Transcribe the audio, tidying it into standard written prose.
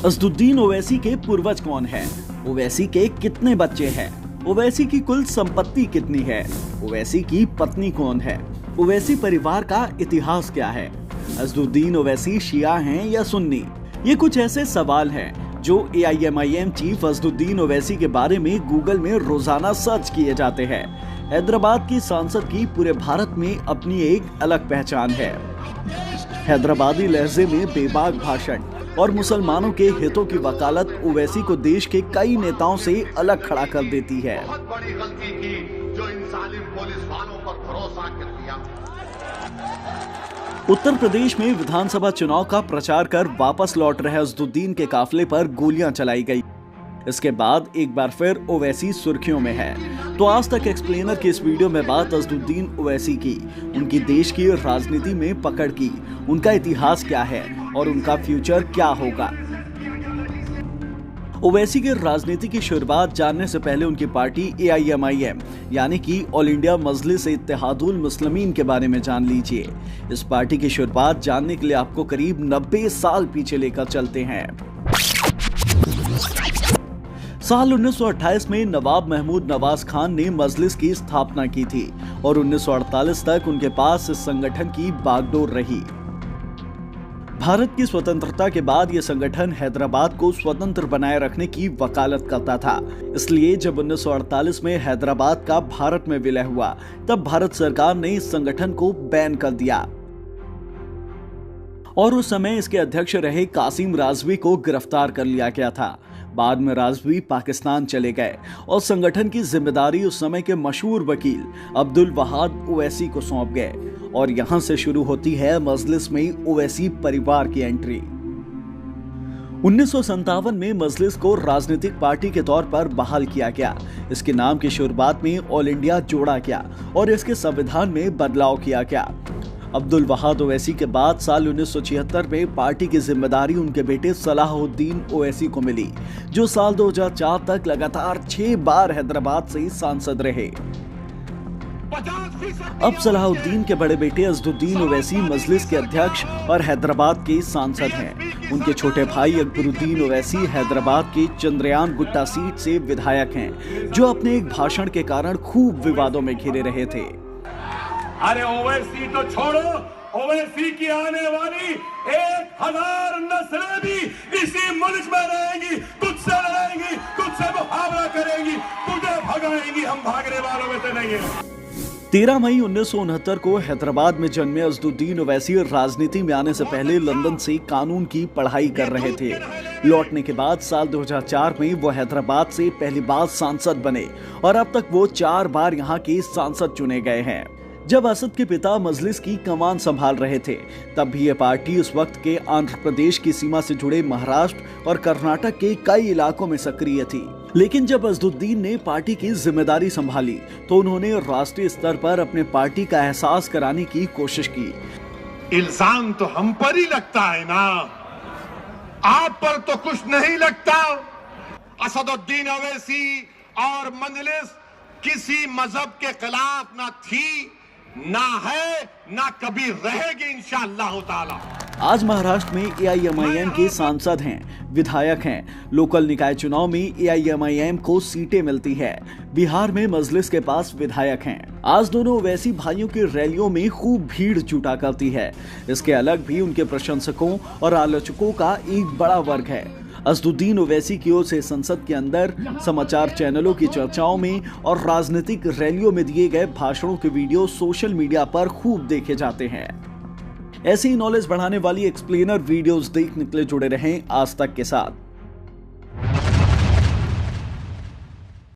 असदुद्दीन ओवैसी के पूर्वज कौन है? ओवैसी के कितने बच्चे हैं? ओवैसी की कुल संपत्ति कितनी है? ओवैसी की पत्नी कौन है? ओवैसी परिवार का इतिहास क्या है? असदुद्दीन ओवैसी शिया हैं या सुन्नी? ये कुछ ऐसे सवाल हैं जो AIMIM चीफ असदुद्दीन ओवैसी के बारे में गूगल में रोजाना सर्च किए जाते हैं। हैदराबाद की सांसद की पूरे भारत में अपनी एक अलग पहचान है। हैदराबादी लहजे में बेबाक भाषण और मुसलमानों के हितों की वकालत ओवैसी को देश के कई नेताओं से अलग खड़ा कर देती है। बहुत बड़ी गलती की जो इन जालिम पुलिस वालों पर भरोसा कर दिया। उत्तर प्रदेश में विधानसभा चुनाव का प्रचार कर वापस लौट रहे असदुद्दीन के काफिले पर गोलियां चलाई गई। इसके बाद एक बार फिर ओवैसी सुर्खियों में है। तो आज तक एक्सप्लेनर की इस वीडियो में बात असदुद्दीन ओवैसी की, उनकी देश की राजनीति में पकड़ की, उनका इतिहास क्या है और उनका फ्यूचर क्या होगा। ओवैसी की राजनीति की शुरुआत जानने से पहले उनकी पार्टी AIMIM यानी कि ऑल इंडिया मजलिस इत्तेहादुल मुस्लिमीन के बारे में जान लीजिए। इस पार्टी की शुरुआत जानने के लिए आपको करीब 90 साल पीछे लेकर चलते हैं। साल 1928 में नवाब महमूद नवाज खान ने मजलिस की स्थापना की थी और 1948 तक उनके पास इस संगठन की बागडोर रही। भारत की स्वतंत्रता के बाद यह संगठन हैदराबाद को स्वतंत्र बनाए रखने की वकालत करता था। इसलिए जब 1948 में हैदराबाद का भारत में विलय हुआ, तब भारत सरकार ने इस संगठन को बैन कर दिया और उस समय इसके अध्यक्ष रहे कासिम राजवी को गिरफ्तार कर लिया गया था। बाद में राजवी पाकिस्तान चले गए और संगठन की जिम्मेदारी उस समय के मशहूर वकील अब्दुल वहाब ओवैसी को सौंप गए और यहां से शुरू होती है मजलिस में ओवैसी परिवार की एंट्री। 1957 में मजलिस को राजनीतिक पार्टी के तौर पर बहाल किया गया। इसके नाम की शुरुआत में ऑल इंडिया जोड़ा गया और इसके संविधान में बदलाव किया गया। अब्दुल वहाब ओवैसी के बाद साल 1976 में पार्टी की जिम्मेदारी उनके बेटे सलाहुद्दीन ओवैसी को मिली, जो साल 2004 तक लगातार 6 बार हैदराबाद से सांसद रहे। अब सलाहुद्दीन के बड़े बेटे असदुद्दीन ओवैसी मजलिस के अध्यक्ष और हैदराबाद के सांसद हैं। उनके छोटे भाई अकबरुद्दीन ओवैसी हैदराबाद के चंद्रयान गुट्टा सीट से विधायक हैं, जो अपने एक भाषण के कारण खूब विवादों में घिरे रहे थे। अरे ओवैसी तो छोड़ो, ओवैसी की आने वाली 1000 नस्लें भी इसी मुल्क में रहेंगी, तुझसे लड़ेंगी, तुझसे मुहावरा करेंगी, तुझे भगाएंगी, हम भागने वालों में से नहीं है। 13 मई 1969 को हैदराबाद में जन्मे असदुद्दीन ओवैसी राजनीति में आने से पहले लंदन से कानून की पढ़ाई कर रहे थे। लौटने के बाद साल 2004 में वो हैदराबाद से पहली बार सांसद बने और अब तक वो 4 बार यहाँ के सांसद चुने गए हैं। जब असद के पिता मजलिस की कमान संभाल रहे थे, तब भी ये पार्टी उस वक्त के आंध्र प्रदेश की सीमा से जुड़े महाराष्ट्र और कर्नाटक के कई इलाकों में सक्रिय थी। लेकिन जब असदुद्दीन ने पार्टी की जिम्मेदारी संभाली, तो उन्होंने राष्ट्रीय स्तर पर अपने पार्टी का एहसास कराने की कोशिश की। इल्जाम तो हम पर ही लगता है ना, आप पर तो कुछ नहीं लगता। असदुद्दीन ओवैसी और मजलिस किसी मजहब के खिलाफ ना थी, ना है, ना कभी रहेगी इंशाअल्लाह ताला। आज महाराष्ट्र में AIMIM के सांसद हैं, विधायक हैं। लोकल निकाय चुनाव में AIMIM को सीटें मिलती है। बिहार में मजलिस के पास विधायक हैं। आज दोनों ओवैसी भाइयों की रैलियों में खूब भीड़ जुटा करती है। इसके अलग भी उनके प्रशंसकों और आलोचकों का एक बड़ा वर्ग है। असदुद्दीन ओवैसी की ओर से संसद के अंदर, समाचार चैनलों की चर्चाओं में और राजनीतिक रैलियों में दिए गए भाषणों के वीडियो सोशल मीडिया पर खूब देखे जाते हैं। ऐसी नॉलेज बढ़ाने वाली एक्सप्लेनर वीडियोस देखने के लिए जुड़े रहें आज तक के साथ।